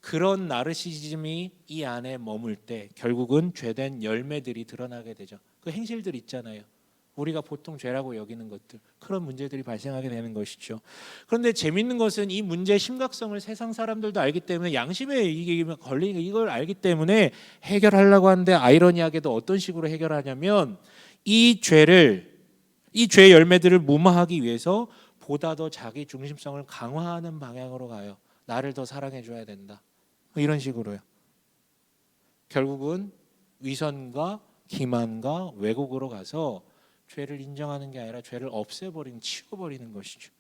그런 나르시즘이 이 안에 머물 때 결국은 죄된 열매들이 드러나게 되죠. 그 행실들 있잖아요. 우리가 보통 죄라고 여기는 것들, 그런 문제들이 발생하게 되는 것이죠. 그런데 재밌는 것은 이 문제의 심각성을 세상 사람들도 알기 때문에, 양심에 이게 걸리니까 이걸 알기 때문에 해결하려고 하는데, 아이러니하게도 어떤 식으로 해결하냐면 이 죄의 열매들을 무마하기 위해서 보다 더 자기 중심성을 강화하는 방향으로 가요. 나를 더 사랑해 줘야 된다. 이런 식으로요. 결국은 위선과 기만과 왜곡으로 가서 죄를 인정하는 게 아니라 죄를 없애버리는, 치워버리는 것이죠.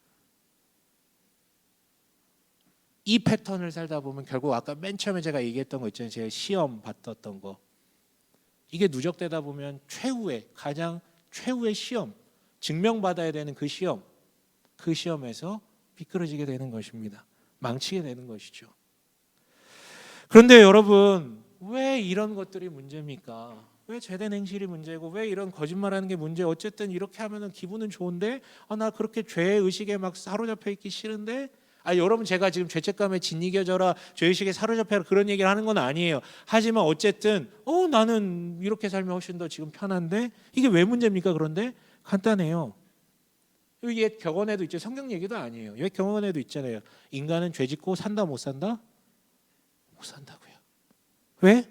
이 패턴을 살다 보면 결국 아까 맨 처음에 제가 얘기했던 거 있잖아요. 제가 시험 봤던 거. 이게 누적되다 보면 가장 최후의 시험, 증명받아야 되는 그 시험에서 미끄러지게 되는 것입니다. 망치게 되는 것이죠. 그런데 여러분, 왜 이런 것들이 문제입니까? 왜 죄된 행실이 문제고, 왜 이런 거짓말하는 게 문제? 어쨌든 이렇게 하면은 기분은 좋은데, 나 그렇게 죄의 의식에 막 사로잡혀 있기 싫은데, 여러분, 제가 지금 죄책감에 짓이겨져라, 죄의식에 사로잡혀라, 그런 얘기를 하는 건 아니에요. 하지만 어쨌든 나는 이렇게 살면 훨씬 더 지금 편한데, 이게 왜 문제입니까? 그런데 간단해요. 옛 격언에도 있죠. 성경 얘기도 아니에요. 옛 격언에도 있잖아요. 인간은 죄 짓고 산다 못 산다? 못 산다고요. 왜?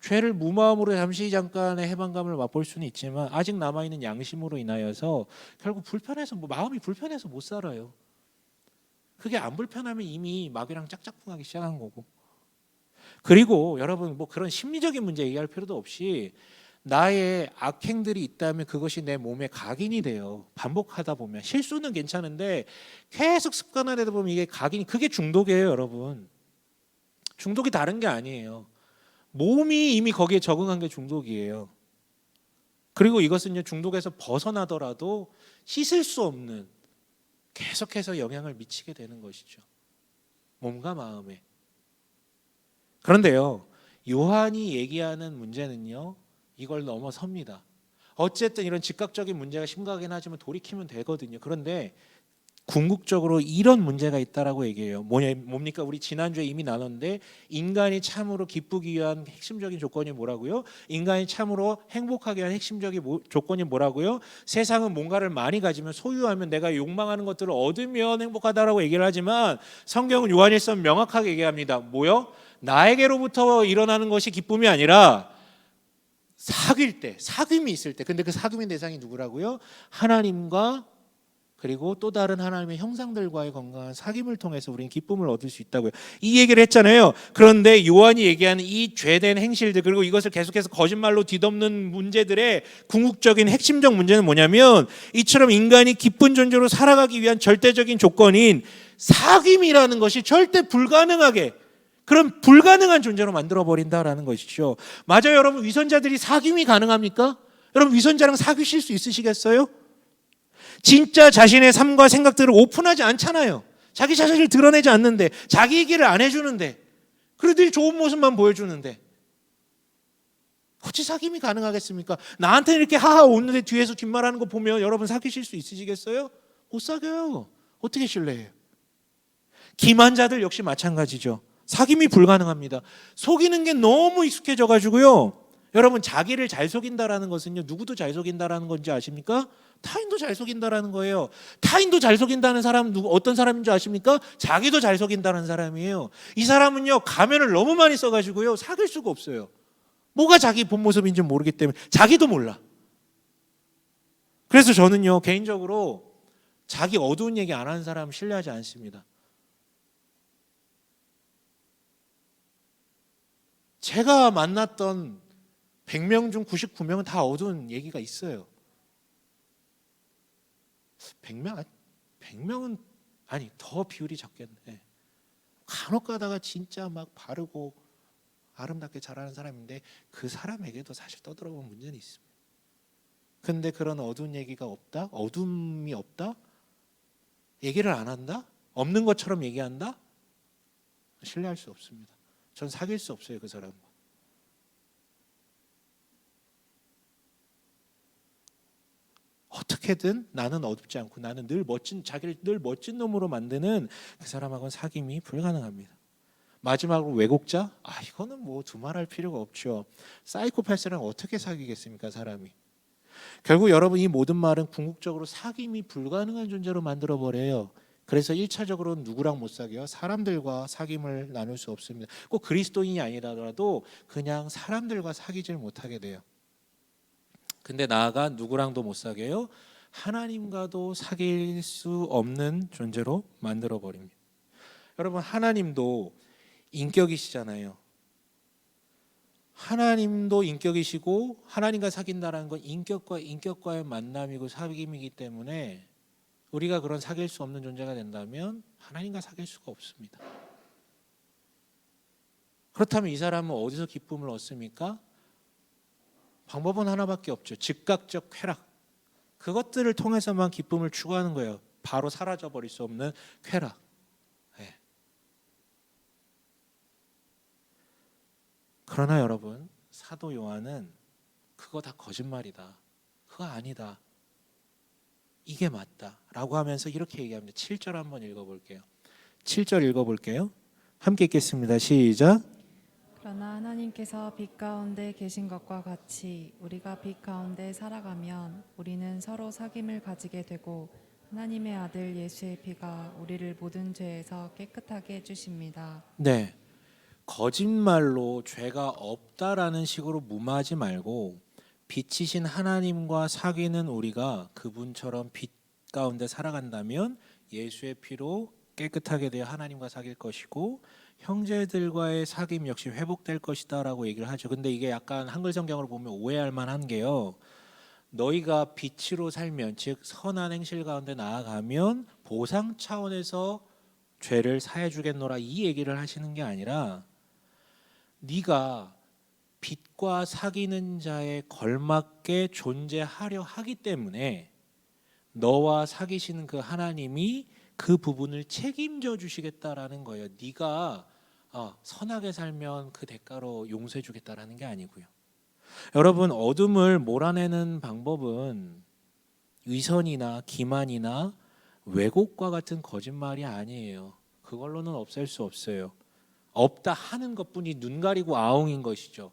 죄를 무마함으로 잠깐의 해방감을 맛볼 수는 있지만 아직 남아있는 양심으로 인하여서 결국 불편해서, 마음이 불편해서 못 살아요. 그게 안 불편하면 이미 마귀랑 짝짝꿍하기 시작한 거고. 그리고 여러분, 그런 심리적인 문제 얘기할 필요도 없이 나의 악행들이 있다면 그것이 내 몸에 각인이 돼요. 반복하다 보면. 실수는 괜찮은데 계속 습관화되다 보면 이게 각인이, 그게 중독이에요, 여러분. 중독이 다른 게 아니에요. 몸이 이미 거기에 적응한 게 중독이에요. 그리고 이것은요, 중독에서 벗어나더라도 씻을 수 없는, 계속해서 영향을 미치게 되는 것이죠. 몸과 마음에. 그런데요, 요한이 얘기하는 문제는요, 이걸 넘어섭니다. 어쨌든 이런 즉각적인 문제가 심각하긴 하지만 돌이키면 되거든요. 그런데 궁극적으로 이런 문제가 있다라고 얘기해요. 뭡니까? 우리 지난주에 이미 나눴는데, 인간이 참으로 기쁘기 위한 핵심적인 조건이 뭐라고요? 인간이 참으로 행복하기 위한 핵심적인 조건이 뭐라고요? 세상은 뭔가를 많이 가지면, 소유하면, 내가 욕망하는 것들을 얻으면 행복하다라고 얘기를 하지만 성경은 요한일서 명확하게 얘기합니다. 뭐요? 나에게로부터 일어나는 것이 기쁨이 아니라 사귈 때, 사귐이 있을 때. 근데 그 사귐의 대상이 누구라고요? 하나님과 그리고 또 다른 하나님의 형상들과의 건강한 사귐을 통해서 우리는 기쁨을 얻을 수 있다고요. 이 얘기를 했잖아요. 그런데 요한이 얘기하는 이 죄된 행실들, 그리고 이것을 계속해서 거짓말로 뒤덮는 문제들의 궁극적인 핵심적 문제는 뭐냐면, 이처럼 인간이 기쁜 존재로 살아가기 위한 절대적인 조건인 사귐이라는 것이 절대 불가능하게, 그런 불가능한 존재로 만들어버린다라는 것이죠. 맞아요, 여러분. 위선자들이 사귐이 가능합니까? 여러분, 위선자랑 사귀실 수 있으시겠어요? 진짜 자신의 삶과 생각들을 오픈하지 않잖아요. 자기 자신을 드러내지 않는데, 자기 얘기를 안 해주는데, 그래도 좋은 모습만 보여주는데 어찌 사귐이 가능하겠습니까? 나한테는 이렇게 하하 웃는데 뒤에서 뒷말하는 거 보면 여러분 사귀실 수 있으시겠어요? 못 사귀어요. 어떻게 신뢰해요? 기만자들 역시 마찬가지죠. 사귐이 불가능합니다. 속이는 게 너무 익숙해져 가지고요. 여러분, 자기를 잘 속인다라는 것은요, 누구도 잘 속인다라는 건지 아십니까? 타인도 잘 속인다라는 거예요. 타인도 잘 속인다는 사람은 어떤 사람인 줄 아십니까? 자기도 잘 속인다는 사람이에요. 이 사람은요, 가면을 너무 많이 써가지고요, 사귈 수가 없어요. 뭐가 자기 본 모습인지 모르기 때문에 자기도 몰라. 그래서 저는요, 개인적으로 자기 어두운 얘기 안 하는 사람 신뢰하지 않습니다. 제가 만났던 100명 중 99명은 다 어두운 얘기가 있어요. 100명은 아니, 더 비율이 적겠네. 간혹 가다가 진짜 막 바르고 아름답게 자라는 사람인데 그 사람에게도 사실 떠들어본 문제는 있습니다. 근데 그런 어두운 얘기가 없다? 어둠이 없다? 얘기를 안 한다? 없는 것처럼 얘기한다? 신뢰할 수 없습니다. 전 사귈 수 없어요, 그 사람과. 어떻게든 나는 어둡지 않고 나는 늘 자기를 늘 멋진 놈으로 만드는 그 사람하고는 사귐이 불가능합니다. 마지막으로 왜곡자? 이거는 뭐 두말할 필요가 없죠. 사이코패스랑 어떻게 사귀겠습니까, 사람이? 결국 여러분, 이 모든 말은 궁극적으로 사귐이 불가능한 존재로 만들어 버려요. 그래서 1차적으로는 누구랑 못 사귀어요? 사람들과 사귐을 나눌 수 없습니다. 꼭 그리스도인이 아니더라도 그냥 사람들과 사귀질 못하게 돼요. 근데 나아가 누구랑도 못 사귀어요? 하나님과도 사귈 수 없는 존재로 만들어 버립니다. 여러분, 하나님도 인격이시잖아요. 하나님도 인격이시고 하나님과 사귄다는 건 인격과의 만남이고 사귐이기 때문에 우리가 그런 사귈 수 없는 존재가 된다면 하나님과 사귈 수가 없습니다. 그렇다면 이 사람은 어디서 기쁨을 얻습니까? 방법은 하나밖에 없죠. 즉각적 쾌락. 그것들을 통해서만 기쁨을 추구하는 거예요. 바로 사라져버릴 수 없는 쾌락. 네. 그러나 여러분, 사도 요한은 그거 다 거짓말이다, 그거 아니다, 이게 맞다 라고 하면서 이렇게 얘기합니다. 7절 한번 읽어볼게요. 7절 읽어볼게요. 함께 읽겠습니다. 시작. 그러나 하나님께서 빛 가운데 계신 것과 같이 우리가 빛 가운데 살아가면 우리는 서로 사귐을 가지게 되고 하나님의 아들 예수의 피가 우리를 모든 죄에서 깨끗하게 해주십니다. 네, 거짓말로 죄가 없다라는 식으로 무마하지 말고 빛이신 하나님과 사귀는 우리가 그분처럼 빛 가운데 살아간다면 예수의 피로 깨끗하게 되어 하나님과 사귈 것이고 형제들과의 사귐 역시 회복될 것이다 라고 얘기를 하죠. 근데 이게 약간 한글 성경으로 보면 오해할 만한 게요, 너희가 빛으로 살면, 즉 선한 행실 가운데 나아가면 보상 차원에서 죄를 사해 주겠노라, 이 얘기를 하시는 게 아니라 네가 빛과 사귀는 자에 걸맞게 존재하려 하기 때문에 너와 사귀시는 그 하나님이 그 부분을 책임져 주시겠다라는 거예요. 네가 선하게 살면 그 대가로 용서해 주겠다라는 게 아니고요. 여러분, 어둠을 몰아내는 방법은 위선이나 기만이나 왜곡과 같은 거짓말이 아니에요. 그걸로는 없앨 수 없어요. 없다 하는 것뿐이 눈 가리고 아웅인 것이죠.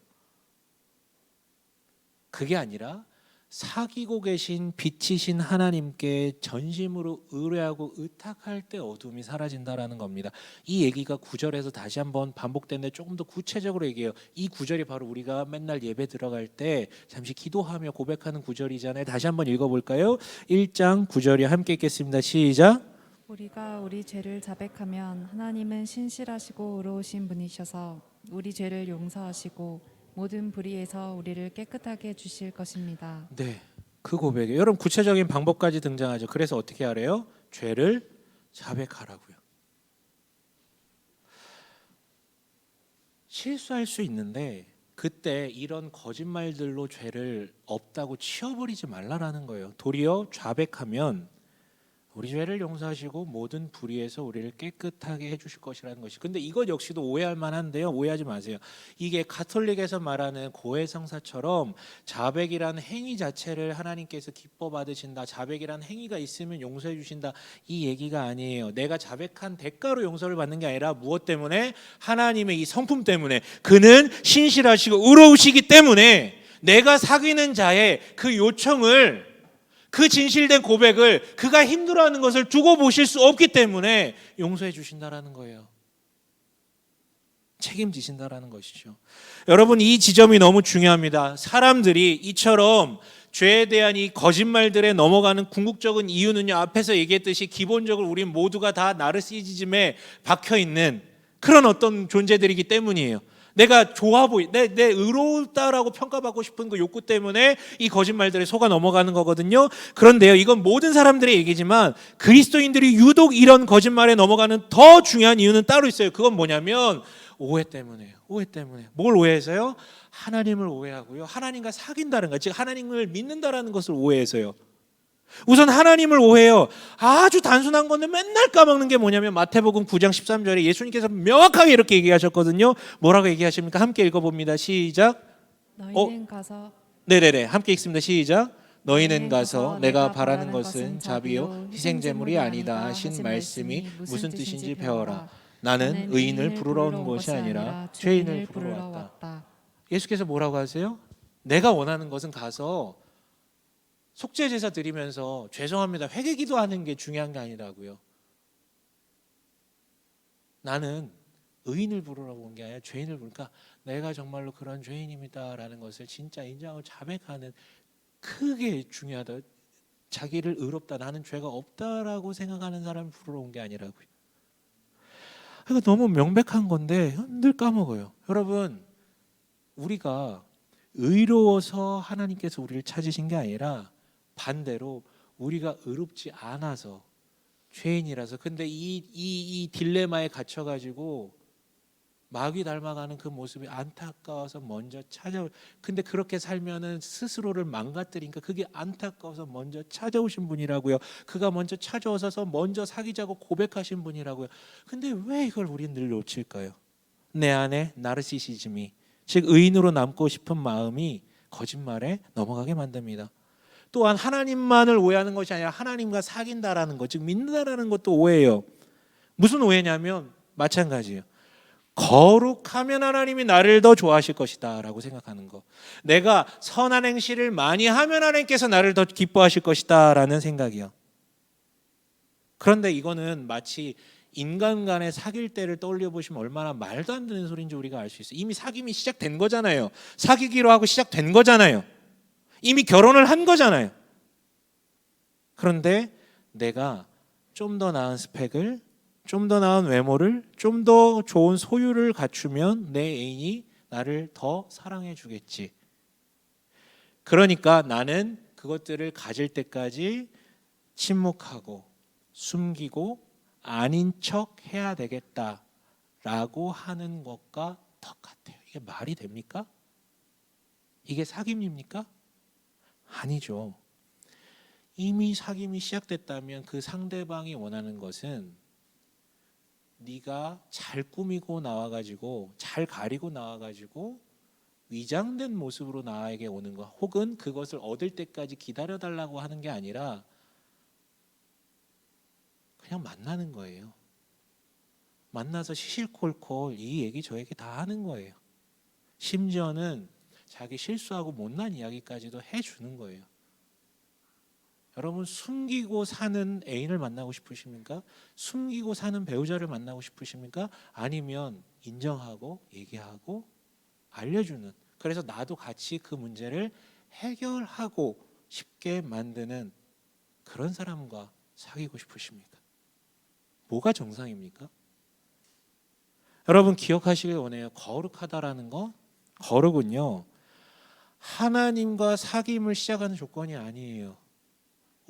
그게 아니라 사귀고 계신 빛이신 하나님께 전심으로 의뢰하고 의탁할 때 어둠이 사라진다라는 겁니다. 이 얘기가 9절에서 다시 한번 반복되는데 조금 더 구체적으로 얘기해요. 이 9절이 바로 우리가 맨날 예배 들어갈 때 잠시 기도하며 고백하는 9절이잖아요. 다시 한번 읽어볼까요? 1장 9절이 함께 읽겠습니다. 시작. 우리가 우리 죄를 자백하면 하나님은 신실하시고 의로우신 분이셔서 우리 죄를 용서하시고 모든 불의에서 우리를 깨끗하게 해주실 것입니다. 네, 그 고백이에요. 여러분 구체적인 방법까지 등장하죠. 그래서 어떻게 하래요? 죄를 자백하라고요. 실수할 수 있는데 그때 이런 거짓말들로 죄를 없다고 치워버리지 말라라는 거예요. 도리어 자백하면 우리 죄를 용서하시고 모든 불의에서 우리를 깨끗하게 해주실 것이라는 것이. 근데 이것 역시도 오해할 만한데요. 오해하지 마세요. 이게 가톨릭에서 말하는 고해성사처럼 자백이라는 행위 자체를 하나님께서 기뻐 받으신다, 자백이라는 행위가 있으면 용서해 주신다, 이 얘기가 아니에요. 내가 자백한 대가로 용서를 받는 게 아니라 무엇 때문에? 하나님의 이 성품 때문에. 그는 신실하시고 의로우시기 때문에 내가 사귀는 자의 그 요청을, 그 진실된 고백을 그가 힘들어하는 것을 두고 보실 수 없기 때문에 용서해 주신다라는 거예요. 책임지신다라는 것이죠. 여러분, 이 지점이 너무 중요합니다. 사람들이 이처럼 죄에 대한 이 거짓말들에 넘어가는 궁극적인 이유는요, 앞에서 얘기했듯이 기본적으로 우리 모두가 다 나르시시즘에 박혀 있는 그런 어떤 존재들이기 때문이에요. 내가 좋아 내 의롭다라고 평가받고 싶은 그 욕구 때문에 이 거짓말들에 속아 넘어가는 거거든요. 그런데요, 이건 모든 사람들의 얘기지만 그리스도인들이 유독 이런 거짓말에 넘어가는 더 중요한 이유는 따로 있어요. 그건 뭐냐면 오해 때문에요. 오해 때문에. 뭘 오해해서요? 하나님을 오해하고요, 하나님과 사귄다는 것, 즉 하나님을 믿는다라는 것을 오해해서요. 우선 하나님을 오해해요. 아주 단순한 건데 맨날 까먹는 게 뭐냐면 마태복음 9장 13절에 예수님께서 명확하게 이렇게 얘기하셨거든요. 뭐라고 얘기하십니까? 함께 읽어봅니다. 시작. 너희는 가서 네네네, 함께 읽습니다. 시작. 너희는 가서 내가 바라는 것은 자비요 희생제물이 아니다 하신 말씀이 무슨 뜻인지 배워라. 나는 의인을 부르러 온 것이 아니라 죄인을 부르러 왔다. 예수께서 뭐라고 하세요? 내가 원하는 것은 가서 속죄제사 드리면서 죄송합니다, 회개기도 하는 게 중요한 게 아니라고요. 나는 의인을 부르러 온 게 아니라 죄인을 부르니까 내가 정말로 그런 죄인입니다라는 것을 진짜 인정하고 자백하는, 크게 중요하다. 자기를 의롭다, 나는 죄가 없다라고 생각하는 사람을 부르러 온 게 아니라고요. 이거 너무 명백한 건데 늘 까먹어요. 여러분, 우리가 의로워서 하나님께서 우리를 찾으신 게 아니라 반대로 우리가 의롭지 않아서 죄인이라서. 근데 이 딜레마에 갇혀가지고 마귀 닮아가는 그 모습이 안타까워서 먼저 근데 그렇게 살면은 스스로를 망가뜨리니까 그게 안타까워서 먼저 찾아오신 분이라고요. 그가 먼저 찾아오셔서 먼저 사귀자고 고백하신 분이라고요. 근데 왜 이걸 우리는 늘 놓칠까요? 내 안에 나르시시즘이, 즉 의인으로 남고 싶은 마음이 거짓말에 넘어가게 만듭니다. 또한 하나님만을 오해하는 것이 아니라 하나님과 사귄다라는 것, 즉 믿는다라는 것도 오해예요. 무슨 오해냐면 마찬가지예요. 거룩하면 하나님이 나를 더 좋아하실 것이다 라고 생각하는 거. 내가 선한 행실을 많이 하면 하나님께서 나를 더 기뻐하실 것이다 라는 생각이요. 그런데 이거는 마치 인간 간의 사귈 때를 떠올려 보시면 얼마나 말도 안 되는 소리인지 우리가 알 수 있어요. 이미 사귐이 시작된 거잖아요. 사귀기로 하고 시작된 거잖아요. 이미 결혼을 한 거잖아요. 그런데 내가 좀 더 나은 스펙을, 좀 더 나은 외모를, 좀 더 좋은 소유를 갖추면 내 애인이 나를 더 사랑해 주겠지. 그러니까 나는 그것들을 가질 때까지 침묵하고 숨기고 아닌 척 해야 되겠다라고 하는 것과 똑같아요. 이게 말이 됩니까? 이게 사귐입니까? 아니죠. 이미 사귐이 시작됐다면 그 상대방이 원하는 것은 네가 잘 꾸미고 나와가지고, 잘 가리고 나와가지고 위장된 모습으로 나에게 오는 것, 혹은 그것을 얻을 때까지 기다려달라고 하는 게 아니라 그냥 만나는 거예요. 만나서 시실콜콜 이 얘기 저 얘기 다 하는 거예요. 심지어는 자기 실수하고 못난 이야기까지도 해주는 거예요. 여러분 숨기고 사는 애인을 만나고 싶으십니까? 숨기고 사는 배우자를 만나고 싶으십니까? 아니면 인정하고 얘기하고 알려주는, 그래서 나도 같이 그 문제를 해결하고 쉽게 만드는 그런 사람과 사귀고 싶으십니까? 뭐가 정상입니까? 여러분 기억하시길 원해요. 거룩하다라는 거, 거룩은요 하나님과 사귐을 시작하는 조건이 아니에요.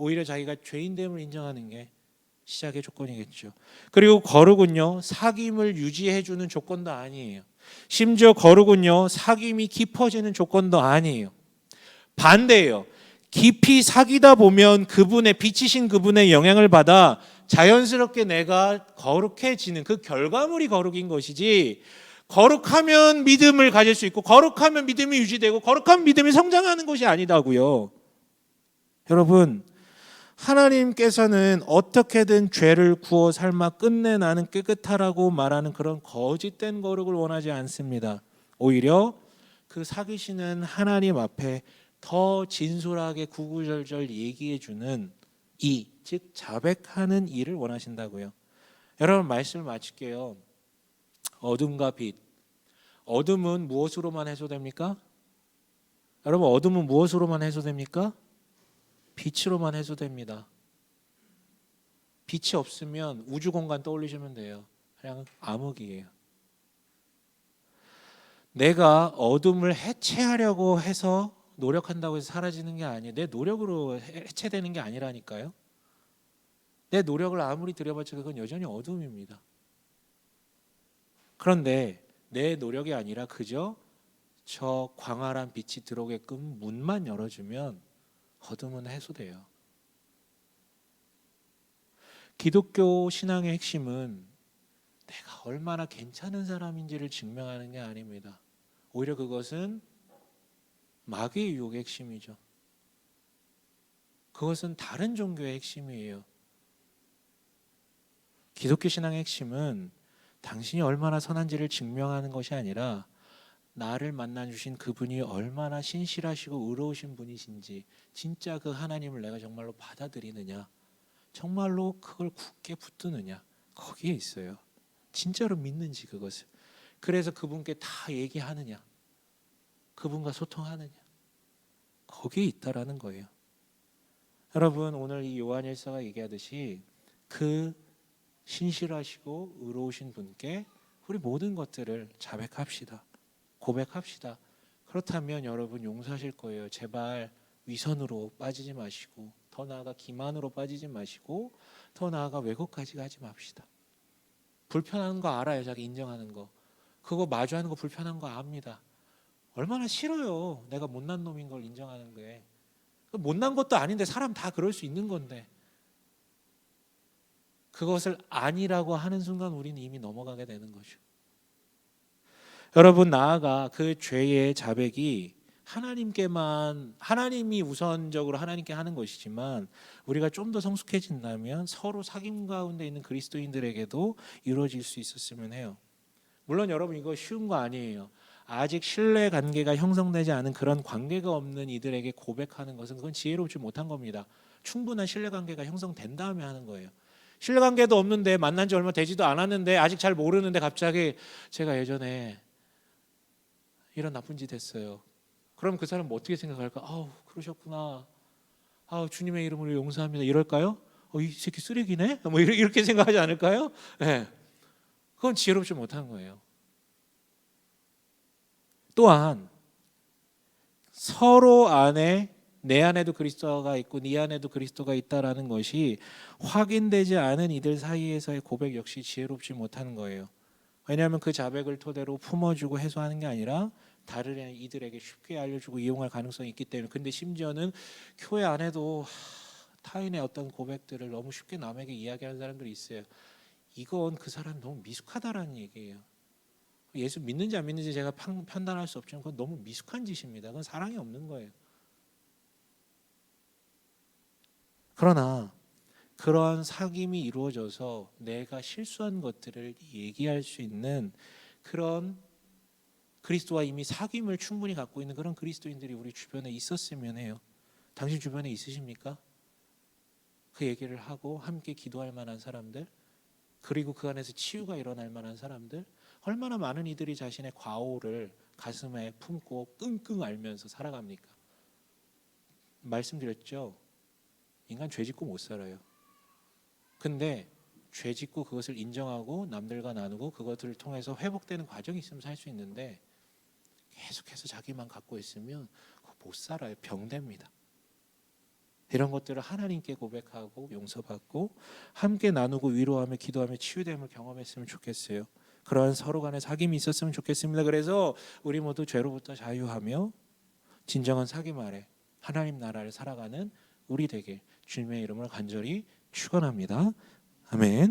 오히려 자기가 죄인됨을 인정하는 게 시작의 조건이겠죠. 그리고 거룩은요 사귐을 유지해주는 조건도 아니에요. 심지어 거룩은요 사귐이 깊어지는 조건도 아니에요. 반대예요. 깊이 사귀다 보면 그분의 비치신 그분의 영향을 받아 자연스럽게 내가 거룩해지는 그 결과물이 거룩인 것이지, 거룩하면 믿음을 가질 수 있고 거룩하면 믿음이 유지되고 거룩하면 믿음이 성장하는 것이 아니다고요. 여러분 하나님께서는 어떻게든 죄를 구워 삶아 끝내 나는 깨끗하라고 말하는 그런 거짓된 거룩을 원하지 않습니다. 오히려 그 사귀시는 하나님 앞에 더 진솔하게 구구절절 얘기해 주는 이, 즉 자백하는 일을 원하신다고요. 여러분 말씀을 마칠게요. 어둠과 빛. 어둠은 무엇으로만 해소됩니까? 여러분 어둠은 무엇으로만 해소됩니까? 빛으로만 해소됩니다. 빛이 없으면 우주 공간 떠올리시면 돼요. 그냥 암흑이에요. 내가 어둠을 해체하려고 해서 노력한다고 해서 사라지는 게 아니에요. 내 노력으로 해체되는 게 아니라니까요. 내 노력을 아무리 들여봤자 그건 여전히 어둠입니다. 그런데 내 노력이 아니라 그저 저 광활한 빛이 들어오게끔 문만 열어주면 어둠은 해소돼요. 기독교 신앙의 핵심은 내가 얼마나 괜찮은 사람인지를 증명하는 게 아닙니다. 오히려 그것은 마귀의 유혹의 핵심이죠. 그것은 다른 종교의 핵심이에요. 기독교 신앙의 핵심은 당신이 얼마나 선한지를 증명하는 것이 아니라 나를 만나주신 그분이 얼마나 신실하시고 의로우신 분이신지, 진짜 그 하나님을 내가 정말로 받아들이느냐, 정말로 그걸 굳게 붙드느냐, 거기에 있어요. 진짜로 믿는지 그것을. 그래서 그분께 다 얘기하느냐, 그분과 소통하느냐, 거기에 있다라는 거예요. 여러분 오늘 이 요한일서가 얘기하듯이 그 신실하시고 의로우신 분께 우리 모든 것들을 자백합시다. 고백합시다. 그렇다면 여러분 용서하실 거예요. 제발 위선으로 빠지지 마시고, 더 나아가 기만으로 빠지지 마시고, 더 나아가 왜곡까지 가지 맙시다. 불편한 거 알아요. 자기 인정하는 거. 그거 마주하는 거 불편한 거 압니다. 얼마나 싫어요. 내가 못난 놈인 걸 인정하는 게. 못난 것도 아닌데 사람 다 그럴 수 있는 건데, 그것을 아니라고 하는 순간 우리는 이미 넘어가게 되는 거죠. 여러분 나아가 그 죄의 자백이 하나님께만, 하나님이 우선적으로 하나님께 하는 것이지만 우리가 좀 더 성숙해진다면 서로 사귐 가운데 있는 그리스도인들에게도 이루어질 수 있었으면 해요. 물론 여러분 이거 쉬운 거 아니에요. 아직 신뢰 관계가 형성되지 않은 그런 관계가 없는 이들에게 고백하는 것은 그건 지혜롭지 못한 겁니다. 충분한 신뢰 관계가 형성된 다음에 하는 거예요. 신뢰 관계도 없는데 만난 지 얼마 되지도 않았는데 아직 잘 모르는데 갑자기 제가 예전에 이런 나쁜 짓 했어요. 그럼 그 사람 뭐 어떻게 생각할까? 아우 그러셨구나. 아우 주님의 이름으로 용서합니다. 이럴까요? 이 새끼 쓰레기네? 뭐 이렇게 생각하지 않을까요? 네. 그건 지혜롭지 못한 거예요. 또한 서로 안에 내 안에도 그리스도가 있고 네 안에도 그리스도가 있다라는 것이 확인되지 않은 이들 사이에서의 고백 역시 지혜롭지 못하는 거예요. 왜냐하면 그 자백을 토대로 품어주고 해소하는 게 아니라 다른 이들에게 쉽게 알려주고 이용할 가능성이 있기 때문에. 근데 심지어는 교회 안에도 타인의 어떤 고백들을 너무 쉽게 남에게 이야기하는 사람들이 있어요. 이건 그 사람이 너무 미숙하다라는 얘기예요. 예수 믿는지 안 믿는지 제가 판단할 수 없지만 그건 너무 미숙한 짓입니다. 그건 사랑이 없는 거예요. 그러나 그러한 사귐이 이루어져서 내가 실수한 것들을 얘기할 수 있는 그런 그리스도와 이미 사귐을 충분히 갖고 있는 그런 그리스도인들이 우리 주변에 있었으면 해요. 당신 주변에 있으십니까? 그 얘기를 하고 함께 기도할 만한 사람들, 그리고 그 안에서 치유가 일어날 만한 사람들, 얼마나 많은 이들이 자신의 과오를 가슴에 품고 끙끙 앓면서 살아갑니까? 말씀드렸죠. 인간 죄 짓고 못 살아요. 근데 죄 짓고 그것을 인정하고 남들과 나누고 그것들을 통해서 회복되는 과정이 있으면 살 수 있는데, 계속해서 자기만 갖고 있으면 그거 못 살아요. 병됩니다. 이런 것들을 하나님께 고백하고 용서받고 함께 나누고 위로하며 기도하며 치유됨을 경험했으면 좋겠어요. 그러한 서로 간의 사귐이 있었으면 좋겠습니다. 그래서 우리 모두 죄로부터 자유하며 진정한 사귐 아래 하나님 나라를 살아가는 우리 되길 주님의 이름으로 간절히 축원합니다. 아멘.